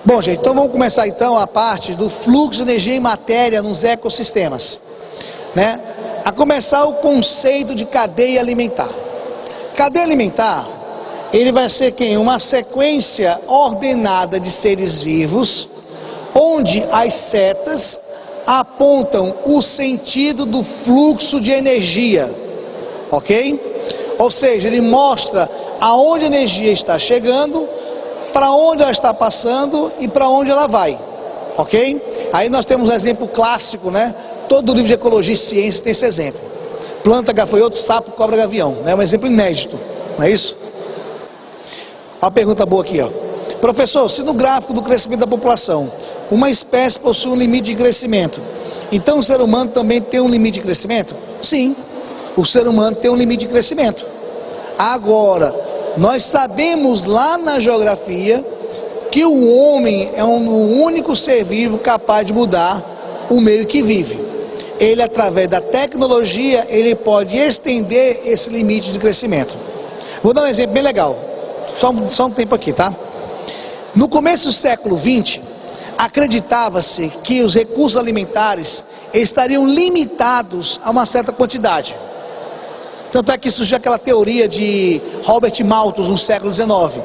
Bom, gente, então vamos começar então a parte do fluxo de energia e matéria nos ecossistemas, né? A começar o conceito de cadeia alimentar. Cadeia alimentar, ele vai ser uma sequência ordenada de seres vivos, onde as setas apontam o sentido do fluxo de energia, ok? Ou seja, ele mostra aonde a energia está chegando, para onde ela está passando e para onde ela vai, ok? Aí nós temos um exemplo clássico, né? Todo livro de ecologia e ciência tem esse exemplo: planta, gafanhoto, sapo, cobra, gavião, né? Um exemplo inédito, não é isso? Uma pergunta boa aqui, ó. Professor, se no gráfico do crescimento da população uma espécie possui um limite de crescimento, então o ser humano também tem um limite de crescimento? Sim, o ser humano tem um limite de crescimento. Agora, nós sabemos lá na geografia que o homem é o único ser vivo capaz de mudar o meio que vive. Ele, através da tecnologia, ele pode estender esse limite de crescimento. Vou dar um exemplo bem legal, só um tempo aqui, tá? No começo do século XX, acreditava-se que os recursos alimentares estariam limitados a uma certa quantidade. Tanto é que surgiu aquela teoria de Robert Malthus no século XIX,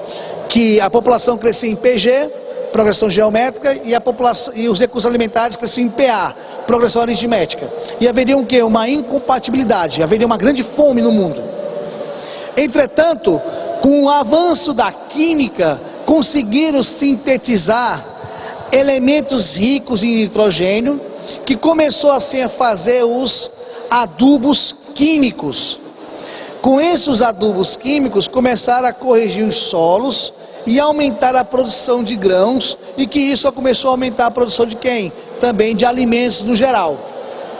que a população crescia em PG, progressão geométrica, e os recursos alimentares cresciam em PA, progressão aritmética. E haveria o quê? Uma incompatibilidade, haveria uma grande fome no mundo. Entretanto, com o avanço da química, conseguiram sintetizar elementos ricos em nitrogênio, que começou assim a fazer os adubos químicos. Com isso, os adubos químicos começaram a corrigir os solos e aumentar a produção de grãos, e que isso começou a aumentar a produção de quem? Também de alimentos no geral.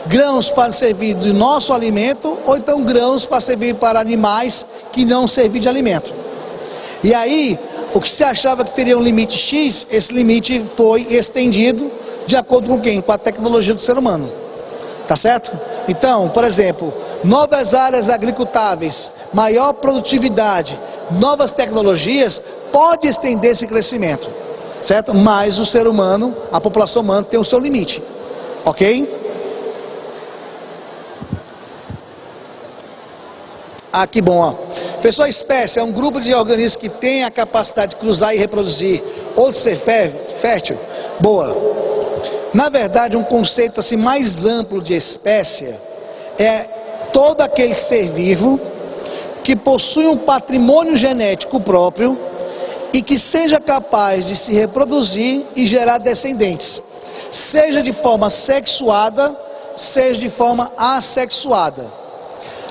Grãos para servir do nosso alimento, ou então grãos para servir para animais que não servir de alimento. E aí, o que se achava que teria um limite X, esse limite foi estendido de acordo com quem? Com a tecnologia do ser humano. Tá certo? Então, por exemplo, novas áreas agricultáveis, maior produtividade, novas tecnologias, pode estender esse crescimento, certo? Mas o ser humano, a população humana tem o seu limite, ok? Ah, que bom, ó. Pessoal, espécie é um grupo de organismos que tem a capacidade de cruzar e reproduzir, ou de ser fértil. Boa. Na verdade, um conceito assim mais amplo de espécie é todo aquele ser vivo que possui um patrimônio genético próprio e que seja capaz de se reproduzir e gerar descendentes, seja de forma sexuada, seja de forma assexuada.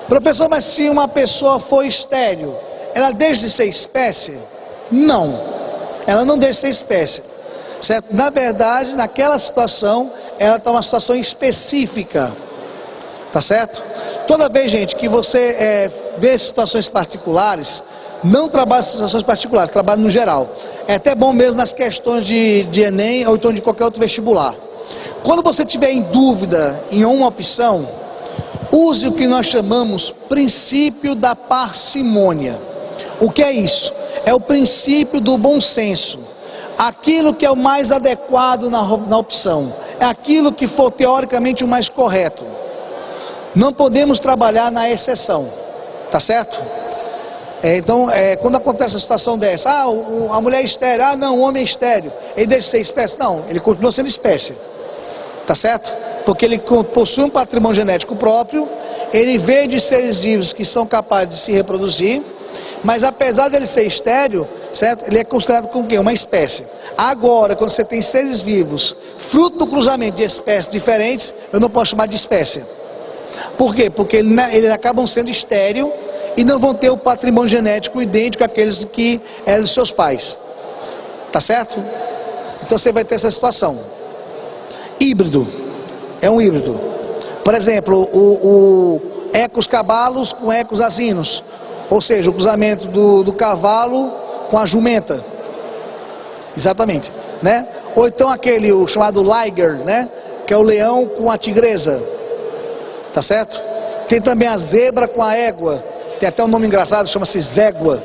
Professor, mas se uma pessoa for estéril, ela deixa de ser espécie? Não, ela não deixa de ser espécie, certo? Na verdade, naquela situação, ela está uma situação específica, tá certo? Toda vez, gente, que você vê situações particulares, não trabalhe em situações particulares, trabalhe no geral. É até bom mesmo nas questões de Enem ou então de qualquer outro vestibular. Quando você tiver em dúvida em uma opção, use o que nós chamamos princípio da parcimônia. O que é isso? É o princípio do bom senso. Aquilo que é o mais adequado na opção, é aquilo que for teoricamente o mais correto. Não podemos trabalhar na exceção, tá certo? Então, quando acontece uma situação dessa, a mulher é estéril, não, o homem é estéril, ele deixa de ser espécie? Não, ele continua sendo espécie, tá certo? Porque ele possui um patrimônio genético próprio, ele veio de seres vivos que são capazes de se reproduzir, mas apesar dele ser estéril, certo? Ele é considerado como quê? Uma espécie. Agora, quando você tem seres vivos, fruto do cruzamento de espécies diferentes, eu não posso chamar de espécie. Por quê? Porque eles acabam sendo estéril e não vão ter o patrimônio genético idêntico àqueles que eram dos seus pais. Tá certo? Então você vai ter essa situação. Híbrido. É um híbrido. Por exemplo, o ecos cavalos com ecos asinos. Ou seja, o cruzamento do cavalo com a jumenta. Exatamente, né? Ou então o chamado liger, né? Que é o leão com a tigresa. Tá certo? Tem também a zebra com a égua. Tem até um nome engraçado, chama-se zégua.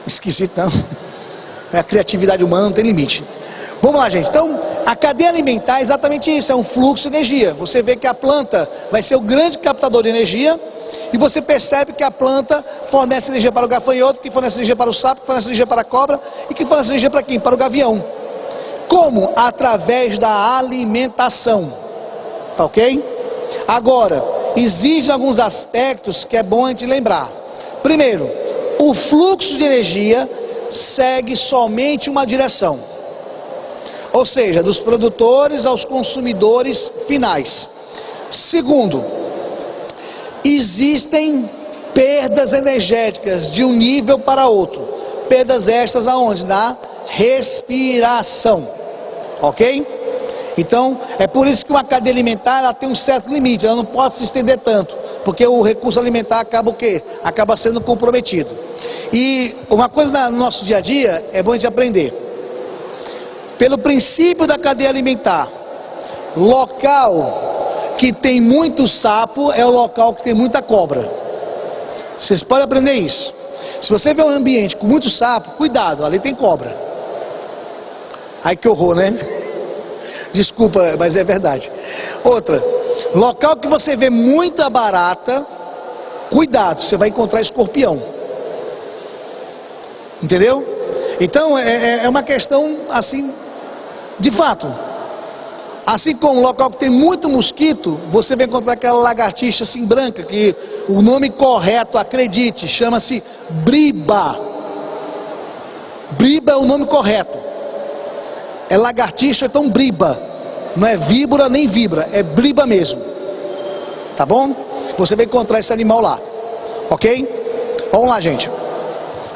Esquisito, não? A criatividade humana não tem limite. Vamos lá, gente. Então, a cadeia alimentar é exatamente isso, é um fluxo de energia. Você vê que a planta vai ser o grande captador de energia, e você percebe que a planta fornece energia para o gafanhoto, que fornece energia para o sapo, que fornece energia para a cobra, e que fornece energia para quem? Para o gavião. Como? Através da alimentação. Tá ok? Agora, existem alguns aspectos que é bom a gente lembrar. Primeiro, o fluxo de energia segue somente uma direção, ou seja, dos produtores aos consumidores finais. Segundo, existem perdas energéticas de um nível para outro. Perdas estas aonde? Na respiração. Ok? Então, é por isso que uma cadeia alimentar ela tem um certo limite, ela não pode se estender tanto, porque o recurso alimentar acaba o quê? Acaba sendo comprometido. E uma coisa no nosso dia a dia é bom a gente aprender. Pelo princípio da cadeia alimentar, local que tem muito sapo é o local que tem muita cobra. Vocês podem aprender isso. Se você vê um ambiente com muito sapo, cuidado, ali tem cobra. Ai, que horror, né? Desculpa, mas é verdade. Outra, local que você vê muita barata, cuidado, você vai encontrar escorpião. Entendeu? Então é uma questão assim, de fato. Assim como local que tem muito mosquito, você vai encontrar aquela lagartixa assim branca, que o nome correto, acredite, chama-se briba. Briba é o nome correto. É lagartixa, então briba. Não é víbora nem vibra, é briba mesmo. Tá bom? Você vai encontrar esse animal lá. Ok? Vamos lá, gente.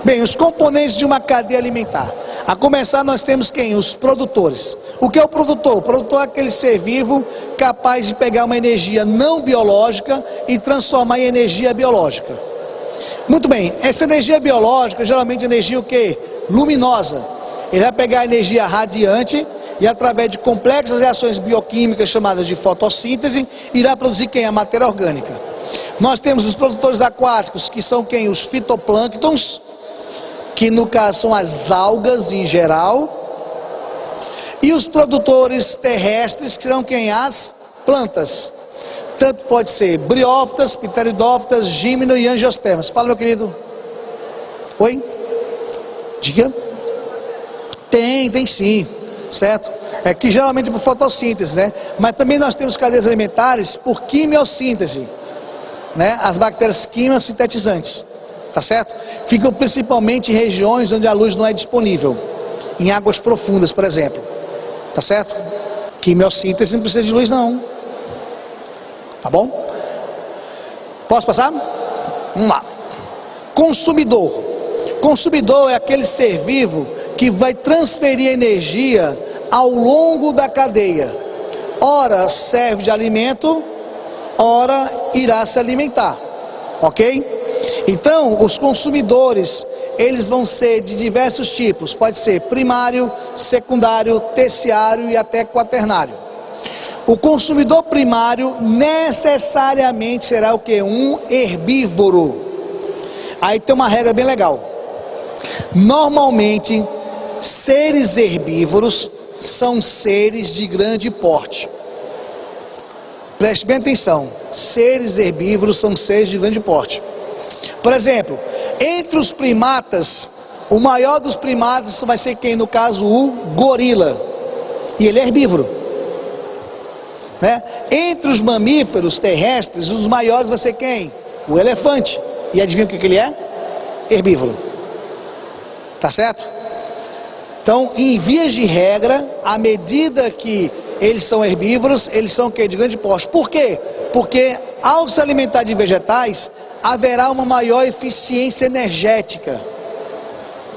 Bem, os componentes de uma cadeia alimentar. A começar nós temos quem? Os produtores. O que é o produtor? O produtor é aquele ser vivo capaz de pegar uma energia não biológica e transformar em energia biológica. Muito bem, essa energia biológica geralmente é energia o quê? Luminosa. Ele vai pegar a energia radiante e através de complexas reações bioquímicas chamadas de fotossíntese, irá produzir quem? A matéria orgânica. Nós temos os produtores aquáticos, que são quem? Os fitoplânctons, que no caso são as algas em geral, e os produtores terrestres, que serão quem? As plantas. Tanto pode ser briófitas, pteridófitas, gímeno e angiospermas. Fala, meu querido. Oi? Diga. Tem sim, certo? É que geralmente por fotossíntese, né? Mas também nós temos cadeias alimentares por quimiossíntese, né? As bactérias quimiosintetizantes, tá certo? Ficam principalmente em regiões onde a luz não é disponível, em águas profundas, por exemplo, tá certo? Quimiossíntese não precisa de luz não, tá bom? Posso passar? Vamos lá. Consumidor. Consumidor é aquele ser vivo que vai transferir energia ao longo da cadeia. Ora serve de alimento, ora irá se alimentar, ok? Então, os consumidores, eles vão ser de diversos tipos, pode ser primário, secundário, terciário e até quaternário. O consumidor primário necessariamente será o que? Um herbívoro. Aí tem uma regra bem legal. Normalmente, seres herbívoros são seres de grande porte. Preste bem atenção, seres herbívoros são seres de grande porte. Por exemplo, entre os primatas, o maior dos primatas vai ser quem? No caso, o gorila. E ele é herbívoro, né? Entre os mamíferos terrestres, os maiores vai ser quem? O elefante. E adivinha o que ele é? Herbívoro. Tá certo? Então, em vias de regra, à medida que eles são herbívoros, eles são o quê? De grande porte. Por quê? Porque ao se alimentar de vegetais, haverá uma maior eficiência energética.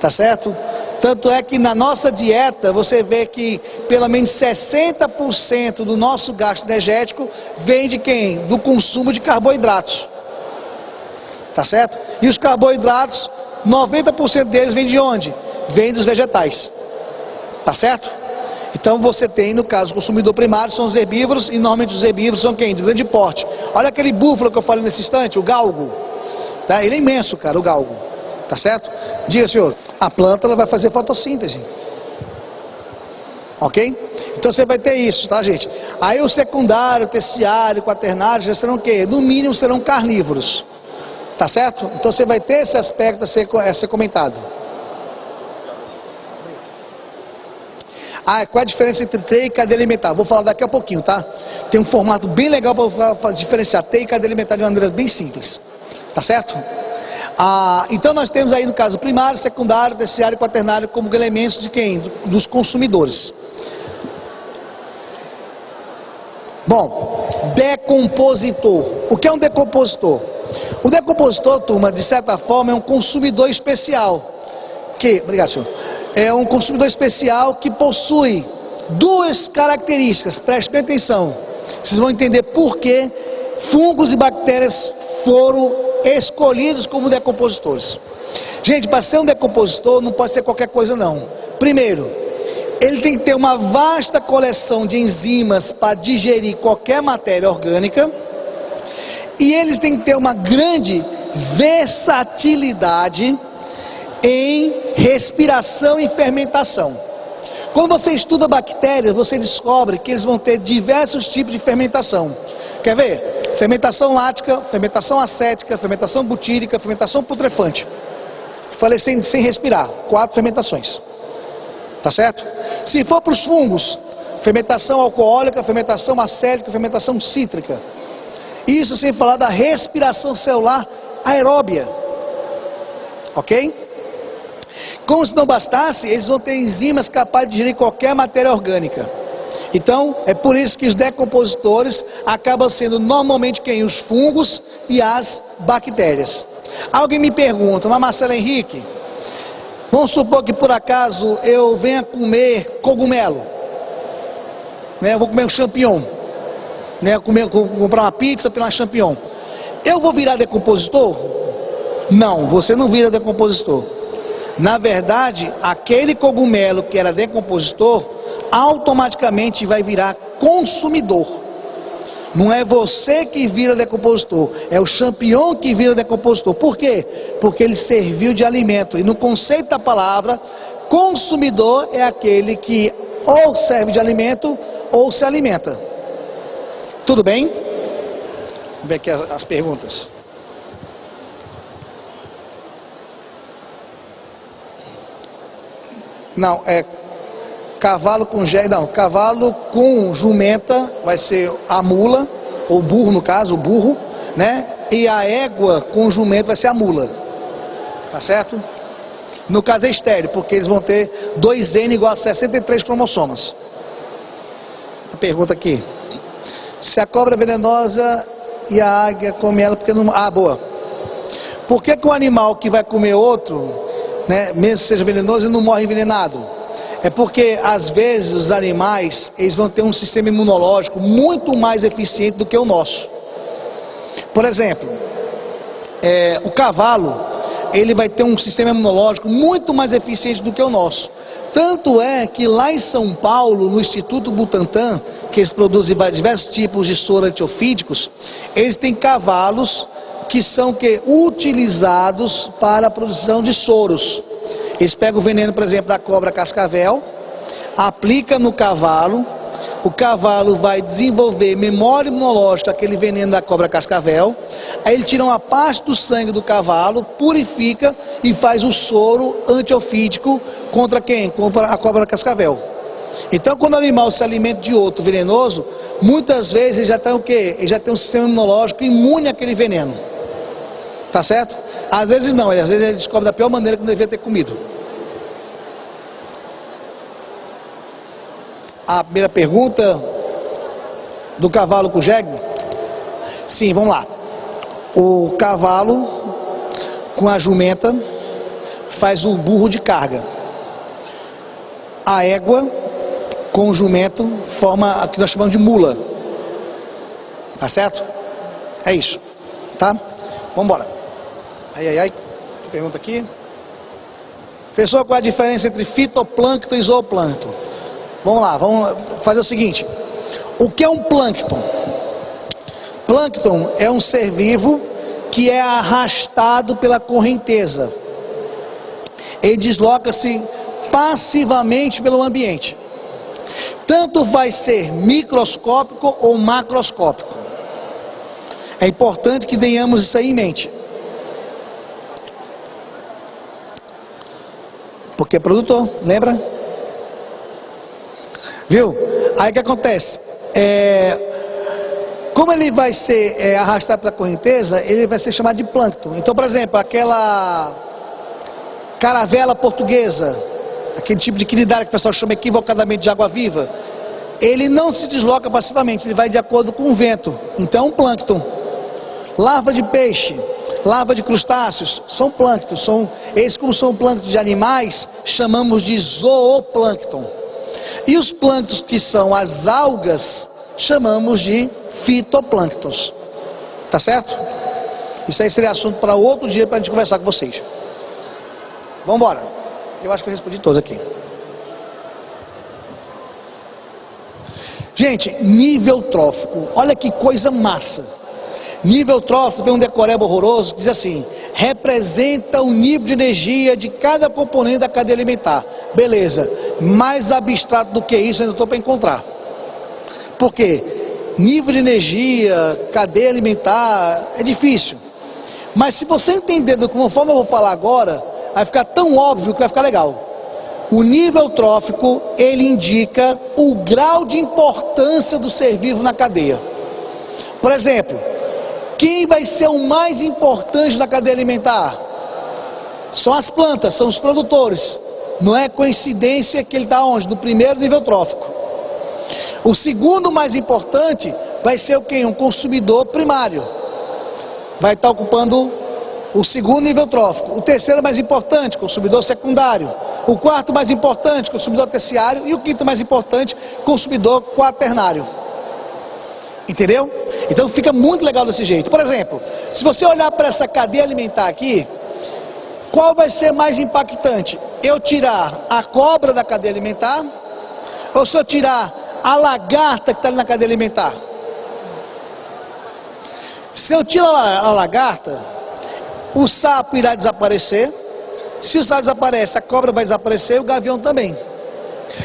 Tá certo? Tanto é que na nossa dieta, você vê que pelo menos 60% do nosso gasto energético vem de quem? Do consumo de carboidratos. Tá certo? E os carboidratos, 90% deles vem de onde? Vem dos vegetais. Tá certo? Então você tem, no caso, o consumidor primário são os herbívoros, e normalmente os herbívoros são quem? De grande porte. Olha aquele búfalo que eu falei nesse instante, o galgo. Tá? Ele é imenso, cara, o galgo. Tá certo? Diga, senhor. A planta ela vai fazer fotossíntese. Ok? Então você vai ter isso, tá, gente? Aí o secundário, o terciário, o quaternário já serão o quê? No mínimo serão carnívoros. Tá certo? Então você vai ter esse aspecto a ser comentado. Qual é a diferença entre TEI e cadeia alimentar? Vou falar daqui a pouquinho, tá? Tem um formato bem legal para diferenciar TEI e cadeia alimentar de uma maneira bem simples. Tá certo? Então nós temos aí no caso primário, secundário, terciário e quaternário como elementos de quem? Dos consumidores. Bom, decompositor. O que é um decompositor? O decompositor, turma, de certa forma é um consumidor especial. Obrigado, senhor. É um consumidor especial que possui duas características, prestem atenção. Vocês vão entender por que fungos e bactérias foram escolhidos como decompositores. Gente, para ser um decompositor não pode ser qualquer coisa não. Primeiro, ele tem que ter uma vasta coleção de enzimas para digerir qualquer matéria orgânica. E eles têm que ter uma grande versatilidade em respiração e fermentação. Quando você estuda bactérias, você descobre que eles vão ter diversos tipos de fermentação. Quer ver? Fermentação lática, fermentação acética, fermentação butírica, fermentação putrefante. Falei sem respirar, 4 fermentações. Tá certo? Se for para os fungos, fermentação alcoólica, fermentação acética, fermentação cítrica. Isso sem falar da respiração celular aeróbia. Ok? Como se não bastasse, eles vão ter enzimas capazes de digerir qualquer matéria orgânica. Então, é por isso que os decompositores acabam sendo normalmente quem? Os fungos e as bactérias. Alguém me pergunta, mas Marcelo Henrique, vamos supor que por acaso eu venha comer cogumelo, né? Eu vou comer um champignon, né? Comprar uma pizza, tem lá champignon. Eu vou virar decompositor? Não, você não vira decompositor. Na verdade, aquele cogumelo que era decompositor, automaticamente vai virar consumidor. Não é você que vira decompositor, é o champignon que vira decompositor. Por quê? Porque ele serviu de alimento. E no conceito da palavra, consumidor é aquele que ou serve de alimento ou se alimenta. Tudo bem? Vamos ver aqui as perguntas. Não, cavalo com cavalo com jumenta vai ser a mula, ou burro no caso, o burro, né? E a égua com jumento vai ser a mula. Tá certo? No caso é estéril, porque eles vão ter 2N igual a 63 cromossomas. A pergunta aqui. Se a cobra é venenosa e a águia come ela, porque não... boa. Por que o animal que vai comer outro, né, mesmo que seja venenoso, ele não morre envenenado? É porque às vezes os animais, eles vão ter um sistema imunológico muito mais eficiente do que o nosso. Por exemplo, o cavalo, ele vai ter um sistema imunológico muito mais eficiente do que o nosso. Tanto é que lá em São Paulo, no Instituto Butantan, que eles produzem diversos tipos de soro antiofídicos, eles têm cavalos que são utilizados para a produção de soros. Eles pegam o veneno, por exemplo, da cobra cascavel, aplica no cavalo, o cavalo vai desenvolver memória imunológica daquele veneno da cobra cascavel, aí ele tira uma parte do sangue do cavalo, purifica e faz o soro antiofídico contra quem? Contra a cobra cascavel. Então, quando o animal se alimenta de outro venenoso, muitas vezes ele já tem o quê? Ele já tem um sistema imunológico imune àquele veneno. Tá certo? Às vezes não, às vezes ele descobre da pior maneira que não devia ter comido. A primeira pergunta do cavalo com jegue? Sim, vamos lá. O cavalo com a jumenta faz o burro de carga. A égua com o jumento forma o que nós chamamos de mula. Tá certo? É isso. Tá? Vamos embora. Tem pergunta aqui. Professor, qual é a diferença entre fitoplâncton e zooplâncton? Vamos lá, vamos fazer o seguinte. O que é um plâncton? Plâncton é um ser vivo que é arrastado pela correnteza. ele desloca-se passivamente pelo ambiente. Tanto vai ser microscópico ou macroscópico. É importante que tenhamos isso aí em mente. Porque é produtor, lembra? Viu? Aí o que acontece? Como ele vai ser arrastado pela correnteza, ele vai ser chamado de plâncton. Então, por exemplo, aquela caravela portuguesa, aquele tipo de quinidária que o pessoal chama equivocadamente de água-viva, ele não se desloca passivamente, ele vai de acordo com o vento. Então, plâncton. Larva de peixe, larva de crustáceos, são plânctons. Eles, como são plânctons de animais, chamamos de zooplâncton. E os plânctons que são as algas, chamamos de fitoplânctons. Tá certo? Isso aí seria assunto para outro dia, para a gente conversar com vocês. Vamos embora. Eu acho que eu respondi todos aqui. Gente, nível trófico. Olha que coisa massa. Nível trófico tem um decoreba horroroso que diz assim: representa o nível de energia de cada componente da cadeia alimentar. Beleza, mais abstrato do que isso eu ainda estou para encontrar. Por quê? Nível de energia, cadeia alimentar, é difícil. Mas se você entender de como forma eu vou falar agora, vai ficar tão óbvio que vai ficar legal. O nível trófico, ele indica o grau de importância do ser vivo na cadeia. Por exemplo, quem vai ser o mais importante na cadeia alimentar? São as plantas, são os produtores. Não é coincidência que ele está onde? No primeiro nível trófico. O segundo mais importante vai ser o quê? Um consumidor primário. Vai estar ocupando o segundo nível trófico. O terceiro mais importante, consumidor secundário. O quarto mais importante, consumidor terciário. E o quinto mais importante, consumidor quaternário. Entendeu? Então fica muito legal desse jeito. Por exemplo, se você olhar para essa cadeia alimentar aqui, qual vai ser mais impactante? Eu tirar a cobra da cadeia alimentar, ou se eu tirar a lagarta que está ali na cadeia alimentar? Se eu tirar a lagarta, o sapo irá desaparecer. Se o sapo desaparece, a cobra vai desaparecer e o gavião também.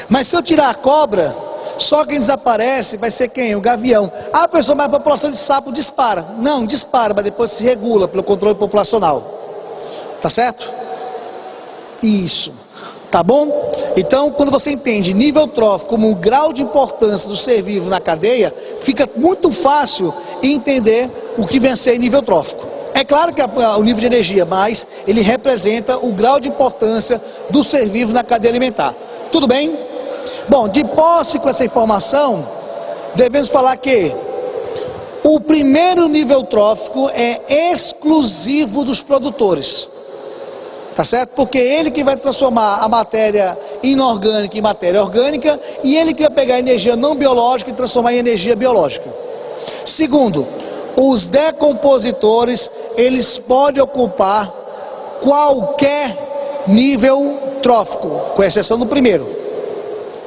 Mas se eu tirar a cobra, só quem desaparece vai ser quem? O gavião. A pessoa, mas a população de sapo dispara. Não, dispara, mas depois se regula pelo controle populacional. Tá certo? Isso. Tá bom? Então, quando você entende nível trófico como um grau de importância do ser vivo na cadeia, fica muito fácil entender o que vem a ser nível trófico. É claro que o nível de energia, mas ele representa o grau de importância do ser vivo na cadeia alimentar. Tudo bem? Bom, de posse com essa informação, devemos falar que o primeiro nível trófico é exclusivo dos produtores. Tá certo? Porque ele que vai transformar a matéria inorgânica em matéria orgânica, e ele que vai pegar a energia não biológica e transformar em energia biológica. Segundo, os decompositores, eles podem ocupar qualquer nível trófico, com exceção do primeiro.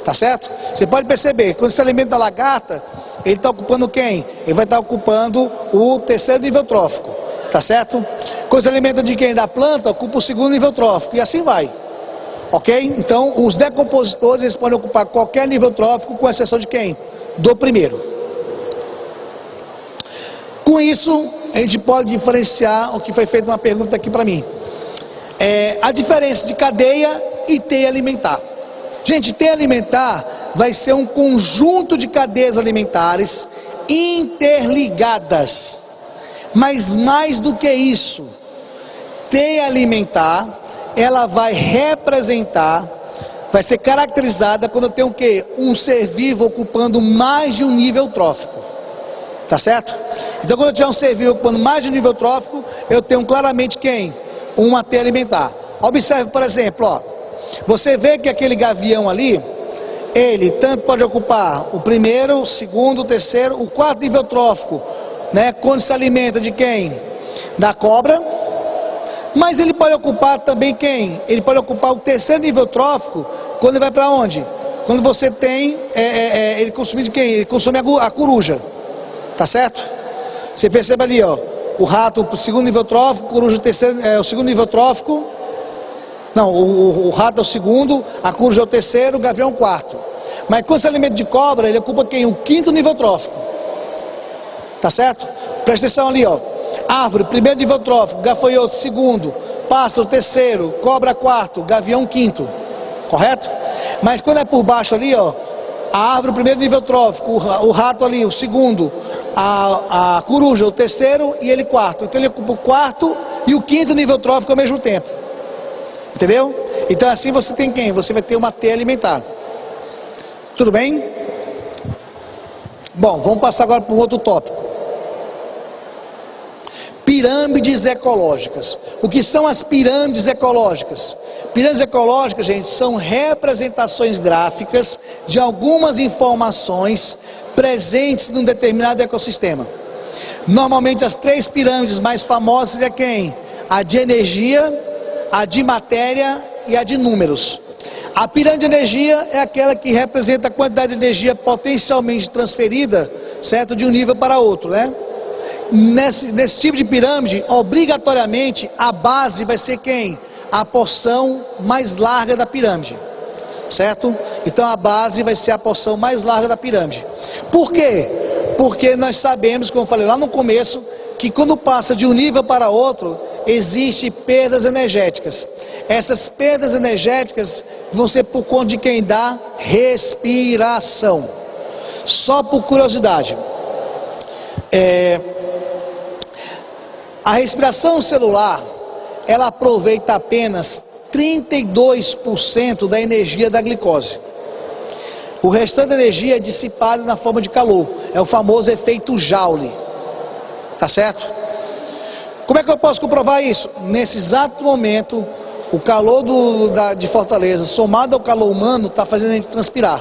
Tá certo? Você pode perceber, quando se alimenta da lagarta, ele está ocupando quem? Ele vai estar ocupando o terceiro nível trófico. Tá certo? Quando se alimenta de quem? Da planta, ocupa o segundo nível trófico. E assim vai. Ok? Então, os decompositores, eles podem ocupar qualquer nível trófico, com exceção de quem? Do primeiro. Com isso, a gente pode diferenciar o que foi feito uma pergunta aqui para mim. A diferença de cadeia e teia alimentar. Gente, teia alimentar vai ser um conjunto de cadeias alimentares interligadas. Mas mais do que isso, teia alimentar, ela vai representar, vai ser caracterizada quando tem o quê? Um ser vivo ocupando mais de um nível trófico. Tá certo? Então, quando eu tiver um ser vivo ocupando mais de um nível trófico, eu tenho claramente quem? Uma teia alimentar. Observe, por exemplo, ó, você vê que aquele gavião ali, ele tanto pode ocupar o primeiro, o segundo, o terceiro, o quarto nível trófico, né? Quando se alimenta de quem? Da cobra. Mas ele pode ocupar também quem? Ele pode ocupar o terceiro nível trófico, quando ele vai para onde? Quando você tem, ele consome de quem? Ele consome a coruja. Tá certo? Você percebe ali, ó, o rato, o segundo nível trófico, coruja, o segundo nível trófico, Não, o rato é o segundo, a coruja é o terceiro, o gavião é o quarto. Mas quando se alimenta de cobra, ele ocupa quem? O quinto nível trófico. Tá certo? Presta atenção ali, ó. Árvore, primeiro nível trófico, gafanhoto, segundo, pássaro, terceiro, cobra, quarto, gavião, quinto. Correto? Mas quando é por baixo ali, ó, a árvore, primeiro nível trófico, o rato ali, o segundo, a coruja, o terceiro e ele quarto. Então ele ocupa o quarto e o quinto nível trófico ao mesmo tempo. Entendeu? Então assim você tem quem? Você vai ter uma teia alimentar. Tudo bem? Bom, vamos passar agora para um outro tópico. Pirâmides ecológicas. O que são as pirâmides ecológicas? Pirâmides ecológicas, gente, são representações gráficas de algumas informações presentes num determinado ecossistema. Normalmente as três pirâmides mais famosas seriam quem? A de energia, a de matéria e a de números. A pirâmide de energia é aquela que representa a quantidade de energia potencialmente transferida, certo? De um nível para outro, né? Nesse tipo de pirâmide, obrigatoriamente, a base vai ser quem? A porção mais larga da pirâmide, certo? Então a base vai ser a porção mais larga da pirâmide. Por quê? Porque nós sabemos, como eu falei lá no começo, que quando passa de um nível para outro, existem perdas energéticas. Essas perdas energéticas vão ser por conta de quem dá respiração. Só por curiosidade, a respiração celular, ela aproveita apenas 32% da energia da glicose. O restante da energia é dissipada na forma de calor. É o famoso efeito Joule. Tá certo? Como é que eu posso comprovar isso? Nesse exato momento, o calor de Fortaleza, somado ao calor humano, está fazendo a gente transpirar.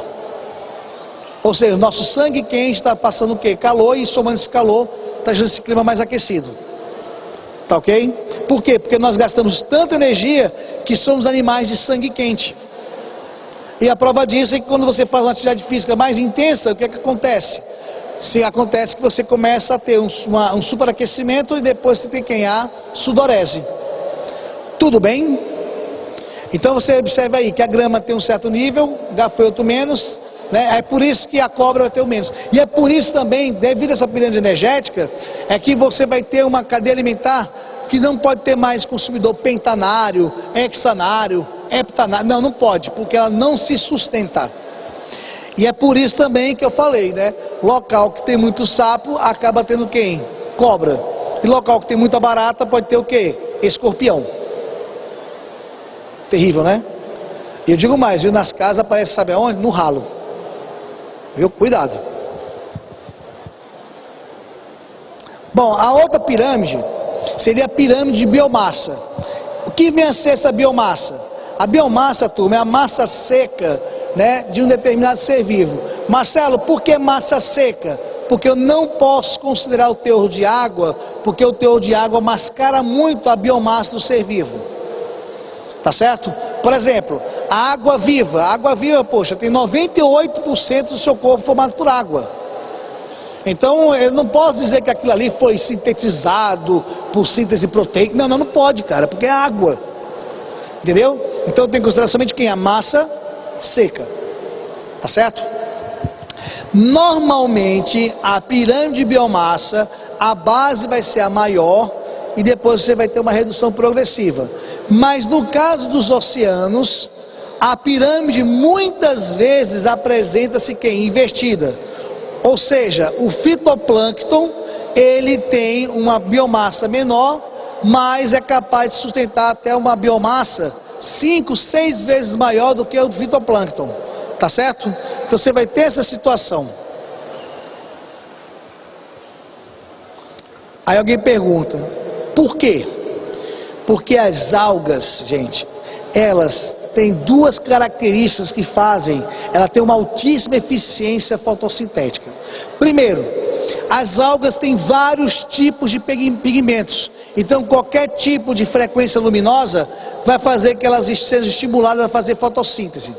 Ou seja, o nosso sangue quente está passando o quê? Calor, e somando esse calor, está gerando esse clima mais aquecido. Tá ok? Por quê? Porque nós gastamos tanta energia que somos animais de sangue quente. E a prova disso é que quando você faz uma atividade física mais intensa, o que é que acontece? Acontece que você começa a ter um superaquecimento e depois você tem quem? A sudorese. Tudo bem? Então você observa aí que a grama tem um certo nível, o gafanhoto menos, né? É por isso que a cobra vai ter o menos. E é por isso também, devido a essa pirâmide energética, é que você vai ter uma cadeia alimentar que não pode ter mais consumidor pentanário, hexanário, heptanário. Não pode, porque ela não se sustenta. E é por isso também que eu falei, né? Local que tem muito sapo, acaba tendo quem? Cobra. E local que tem muita barata, pode ter o quê? Escorpião. Terrível, né? E eu digo mais, viu? Nas casas aparece, sabe aonde? No ralo. Viu? Cuidado. Bom, a outra pirâmide seria a pirâmide de biomassa. O que vem a ser essa biomassa? A biomassa, turma, é a massa seca, né, de um determinado ser vivo. Marcelo, por que massa seca? Porque eu não posso considerar o teor de água, porque o teor de água mascara muito a biomassa do ser vivo. Tá certo? Por exemplo, a água viva, poxa, tem 98% do seu corpo formado por água. Então, eu não posso dizer que aquilo ali foi sintetizado por síntese proteica. Não pode, cara, porque é água. Entendeu? Então, tem que considerar somente quem? A massa seca. Tá certo? Normalmente, a pirâmide de biomassa, a base vai ser a maior e depois você vai ter uma redução progressiva. Mas no caso dos oceanos, a pirâmide muitas vezes apresenta-se quem? Invertida. Ou seja, o fitoplâncton, ele tem uma biomassa menor, mas é capaz de sustentar até uma biomassa 5, 6 vezes maior do que o fitoplâncton. Tá certo? Então você vai ter essa situação. Aí alguém pergunta, por quê? Porque as algas, gente, elas têm duas características que fazem, ela tem uma altíssima eficiência fotossintética. Primeiro, as algas têm vários tipos de pigmentos. Então qualquer tipo de frequência luminosa vai fazer que elas sejam estimuladas a fazer fotossíntese.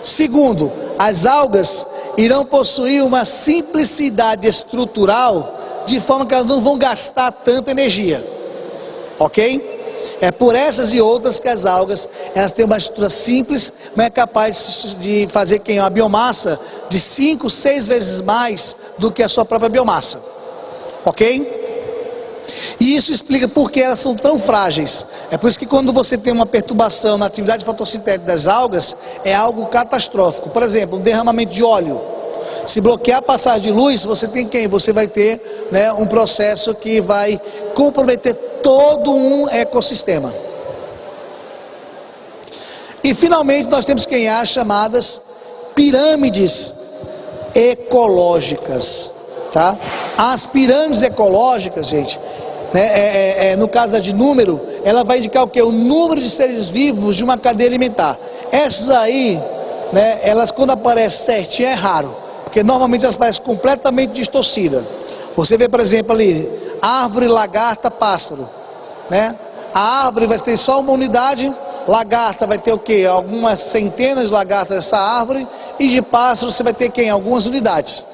Segundo, as algas irão possuir uma simplicidade estrutural de forma que elas não vão gastar tanta energia. Ok? É por essas e outras que as algas, elas têm uma estrutura simples, mas é capaz de fazer uma biomassa de 5, 6 vezes mais do que a sua própria biomassa. Ok? E isso explica por que elas são tão frágeis. É por isso que quando você tem uma perturbação na atividade fotossintética das algas, é algo catastrófico. Por exemplo, um derramamento de óleo. Se bloquear a passagem de luz, você tem quem? Você vai ter, né, um processo que vai comprometer todo um ecossistema. E finalmente nós temos as chamadas pirâmides ecológicas, tá? As pirâmides ecológicas, gente, né, no caso de número, ela vai indicar o que? O número de seres vivos de uma cadeia alimentar. Essas aí, né, elas quando aparecem certinho é raro, porque normalmente elas parecem completamente distorcidas. Você vê, por exemplo, ali, árvore, lagarta, pássaro, né? A árvore vai ter só uma unidade, lagarta vai ter o que? Algumas centenas de lagartas nessa árvore, e de pássaro você vai ter quem? Algumas unidades,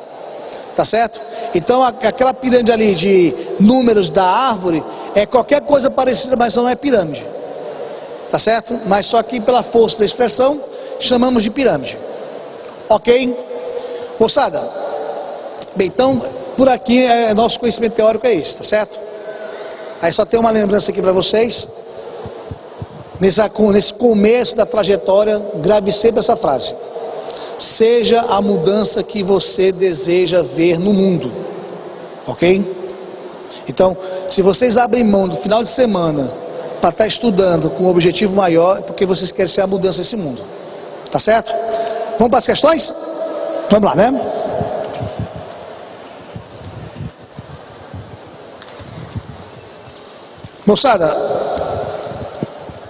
tá certo? Então aquela pirâmide ali de números da árvore é qualquer coisa parecida, mas não é pirâmide, tá certo? Mas só que pela força da expressão chamamos de pirâmide, ok? Moçada, bem, então por aqui nosso conhecimento teórico é esse, tá certo? Aí só tem uma lembrança aqui para vocês, nesse começo da trajetória, grave sempre essa frase: seja a mudança que você deseja ver no mundo, ok? Então, se vocês abrem mão do final de semana para estar estudando com um objetivo maior, é porque vocês querem ser a mudança desse mundo, tá certo? Vamos para as questões? Vamos lá, né? Moçada,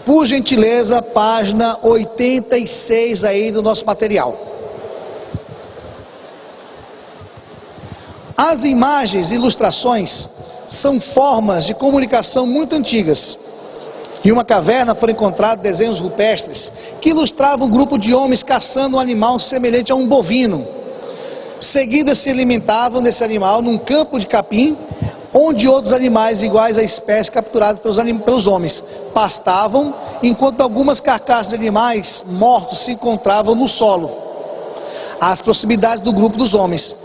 por gentileza, página 86 aí do nosso material. As imagens e ilustrações são formas de comunicação muito antigas. Em uma caverna foram encontrados desenhos rupestres que ilustravam um grupo de homens caçando um animal semelhante a um bovino. Seguida se alimentavam desse animal num campo de capim, onde outros animais iguais à espécie capturados pelos homens pastavam, enquanto algumas carcaças de animais mortos se encontravam no solo, às proximidades do grupo dos homens.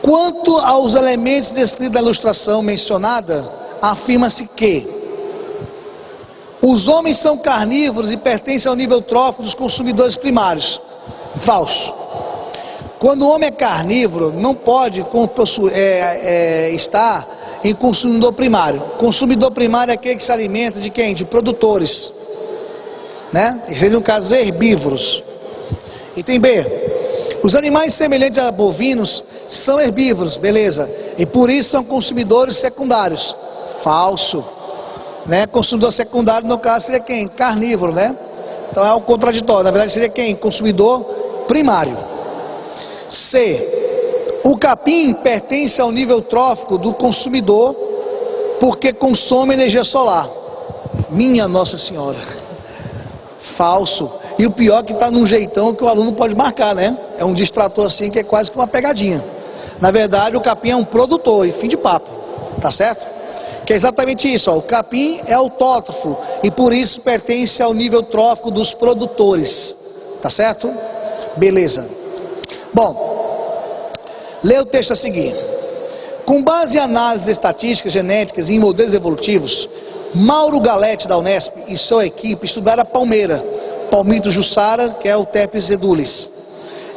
Quanto aos elementos descritos na ilustração mencionada, afirma-se que os homens são carnívoros e pertencem ao nível trófico dos consumidores primários. Falso. Quando o homem é carnívoro, não pode estar em consumidor primário. Consumidor primário é aquele que se alimenta de quem? De produtores, né? Seria no caso de herbívoros. Item B: os animais semelhantes a bovinos são herbívoros, beleza, e por isso são consumidores secundários. Falso, né? Consumidor secundário no caso seria quem? Carnívoro, né? Então é o contraditório, na verdade seria quem? Consumidor primário. C: o capim pertence ao nível trófico do consumidor porque consome energia solar. Minha Nossa Senhora. Falso. E o pior é que está num jeitão que o aluno pode marcar, né? É um distrator assim que é quase que uma pegadinha. Na verdade o capim é um produtor, e fim de papo, tá certo? Que é exatamente isso, ó. O capim é autótrofo e por isso pertence ao nível trófico dos produtores, tá certo? Beleza. Bom, lê o texto a seguir. Com base em análises estatísticas, genéticas e em modelos evolutivos, Mauro Galete da Unesp e sua equipe estudaram a palmeira, Palmito jussara, que é o Tepes edulis,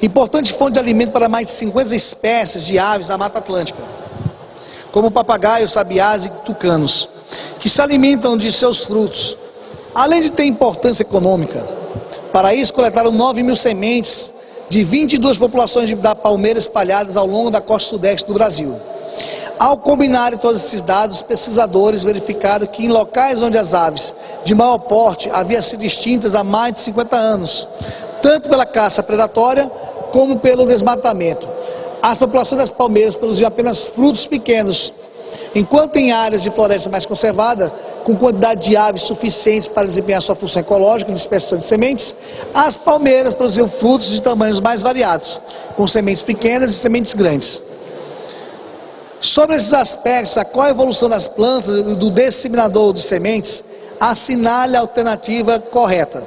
importante fonte de alimento para mais de 50 espécies de aves da Mata Atlântica, como papagaios, sabiás e tucanos, que se alimentam de seus frutos, além de ter importância econômica. Para isso, coletaram 9.000 sementes de 22 populações da palmeira espalhadas ao longo da costa sudeste do Brasil. Ao combinarem todos esses dados, os pesquisadores verificaram que em locais onde as aves de maior porte haviam sido extintas há mais de 50 anos, tanto pela caça predatória como pelo desmatamento, as populações das palmeiras produziam apenas frutos pequenos, enquanto em áreas de floresta mais conservada, com quantidade de aves suficientes para desempenhar sua função ecológica de dispersão de sementes, as palmeiras produziam frutos de tamanhos mais variados, com sementes pequenas e sementes grandes. Sobre esses aspectos, a qual a evolução das plantas e do disseminador de sementes, assinale a alternativa correta.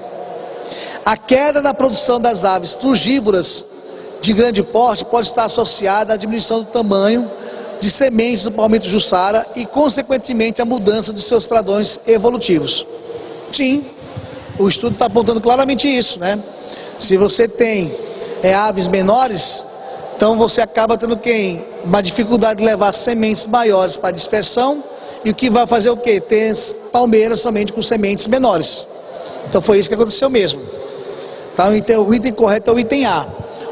A queda na produção das aves frugívoras de grande porte pode estar associada à diminuição do tamanho de sementes do palmito Jussara e, consequentemente, a mudança dos seus padrões evolutivos. Sim, o estudo está apontando claramente isso, né? Se você tem aves menores, então você acaba tendo uma dificuldade de levar sementes maiores para dispersão, e o que vai fazer o quê? Ter palmeiras somente com sementes menores. Então foi isso que aconteceu mesmo. Então o item correto é o item A.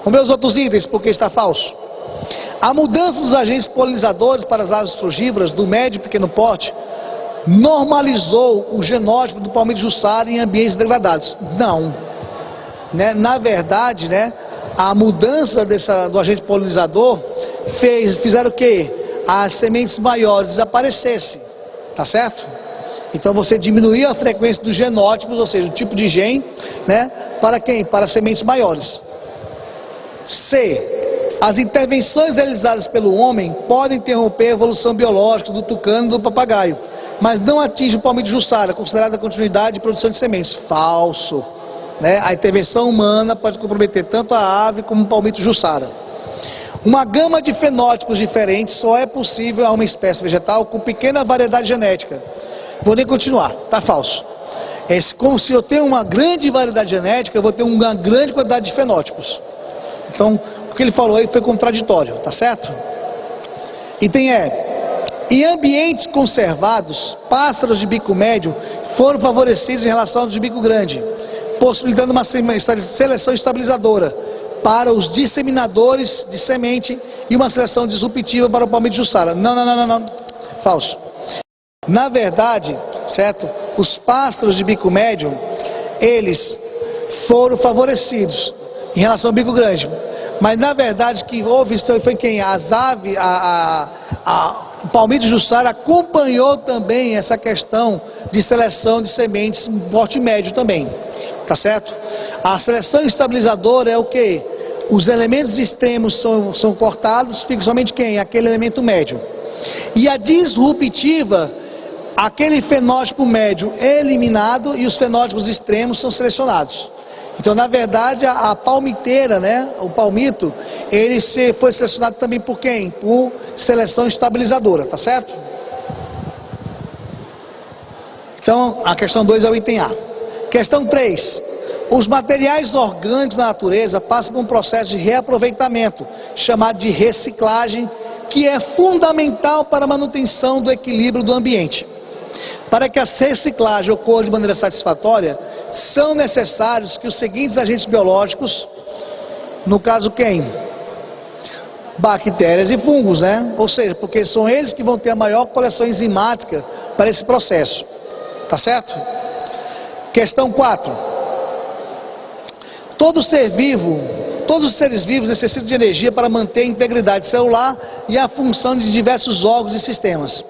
Vamos ver os outros itens, porque está falso. A mudança dos agentes polinizadores para as aves frugívoras do médio e pequeno porte normalizou o genótipo do palmito Jussara em ambientes degradados. Não. Na verdade, a mudança do agente polinizador fizeram o quê? As sementes maiores desaparecessem. Tá certo? Então você diminuía a frequência dos genótipos, ou seja, o tipo de gene, para quem? Para sementes maiores. C. As intervenções realizadas pelo homem podem interromper a evolução biológica do tucano e do papagaio, mas não atinge o palmito Jussara, considerada a continuidade de produção de sementes. Falso. A intervenção humana pode comprometer tanto a ave como o palmito Jussara. Uma gama de fenótipos diferentes só é possível a uma espécie vegetal com pequena variedade genética. Vou nem continuar, tá falso. Como se eu tenho uma grande variedade genética, eu vou ter uma grande quantidade de fenótipos. Então, o que ele falou aí foi contraditório, tá certo? Item em ambientes conservados, pássaros de bico médio foram favorecidos em relação aos de bico grande, possibilitando uma seleção estabilizadora para os disseminadores de semente e uma seleção disruptiva para o palmito Jussara. Não. Falso. Na verdade, certo? Os pássaros de bico médio, eles foram favorecidos em relação ao bico grande. Mas na verdade que houve foi quem? As aves, o palmito Jussara acompanhou também essa questão de seleção de sementes em porte médio também, tá certo? A seleção estabilizadora é o que? Os elementos extremos são cortados, fica somente quem? Aquele elemento médio. E a disruptiva, aquele fenótipo médio é eliminado e os fenótipos extremos são selecionados. Então, na verdade, a palmiteira, o palmito, ele foi selecionado também por quem? Por seleção estabilizadora, tá certo? Então, a questão 2 é o item A. Questão 3. Os materiais orgânicos da natureza passam por um processo de reaproveitamento, chamado de reciclagem, que é fundamental para a manutenção do equilíbrio do ambiente. Para que a reciclagem ocorra de maneira satisfatória, são necessários que os seguintes agentes biológicos, no caso quem? Bactérias e fungos, Ou seja, porque são eles que vão ter a maior coleção enzimática para esse processo. Tá certo? Questão 4. Todo ser vivo, todos os seres vivos necessitam de energia para manter a integridade celular e a função de diversos órgãos e sistemas.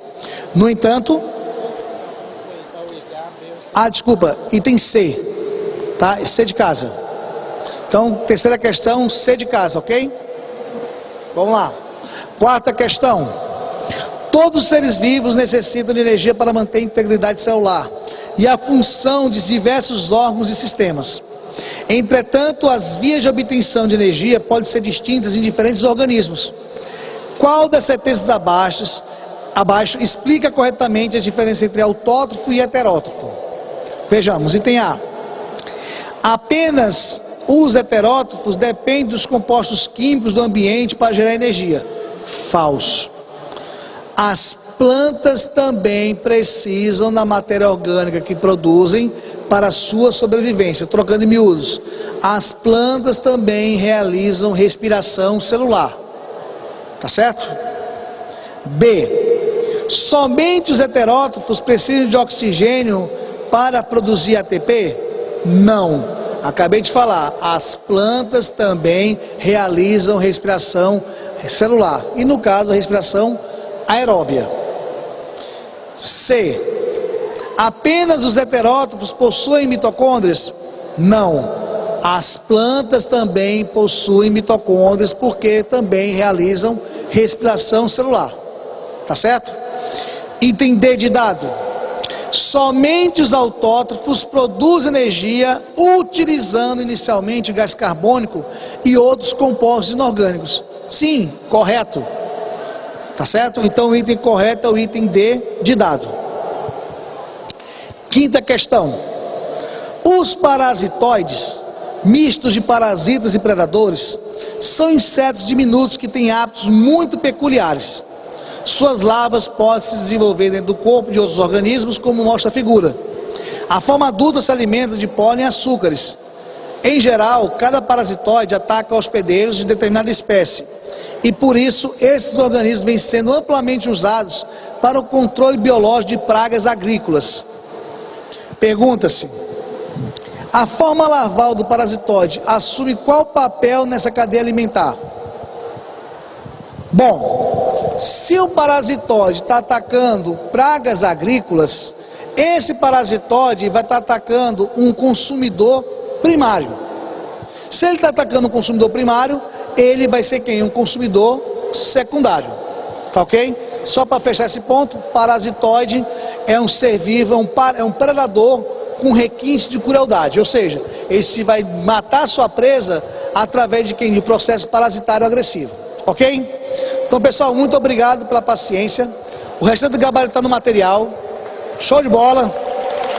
No entanto, item C, tá? C de casa. Então, terceira questão, C de casa, ok? Vamos lá. Quarta questão. Todos os seres vivos necessitam de energia para manter a integridade celular e a função de diversos órgãos e sistemas. Entretanto, as vias de obtenção de energia podem ser distintas em diferentes organismos. Qual das sentenças abaixo explica corretamente a diferença entre autótrofo e heterótrofo? Vejamos, item A. Apenas os heterótrofos dependem dos compostos químicos do ambiente para gerar energia. Falso. As plantas também precisam da matéria orgânica que produzem para a sua sobrevivência. Trocando em miúdos, as plantas também realizam respiração celular. Tá certo? B. Somente os heterótrofos precisam de oxigênio para produzir ATP? Não. Acabei de falar, as plantas também realizam respiração celular. E no caso, a respiração aeróbia. C. Apenas os heterótrofos possuem mitocôndrias? Não. As plantas também possuem mitocôndrias porque também realizam respiração celular. Tá certo? Item D de dado. Somente os autótrofos produzem energia utilizando inicialmente gás carbônico e outros compostos inorgânicos. Sim, correto. Tá certo? Então o item correto é o item D de dado. Quinta questão. Os parasitoides, mistos de parasitas e predadores, são insetos diminutos que têm hábitos muito peculiares. Suas larvas podem se desenvolver dentro do corpo de outros organismos, como mostra a figura. A forma adulta se alimenta de pólen e açúcares. Em geral, cada parasitoide ataca hospedeiros de determinada espécie. E por isso, esses organismos vêm sendo amplamente usados para o controle biológico de pragas agrícolas. Pergunta-se: a forma larval do parasitoide assume qual papel nessa cadeia alimentar? Bom, se o parasitoide está atacando pragas agrícolas, esse parasitoide vai estar atacando um consumidor primário. Se ele está atacando um consumidor primário, ele vai ser quem? Um consumidor secundário. Tá ok? Só para fechar esse ponto, parasitoide é um ser vivo, é um predador com requinte de crueldade, ou seja, ele vai matar a sua presa através de quem? De processo parasitário agressivo. Ok? Então, pessoal, muito obrigado pela paciência. O restante do gabarito está no material. Show de bola.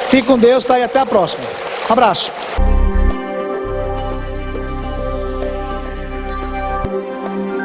Fique com Deus, tá? E até a próxima. Um abraço.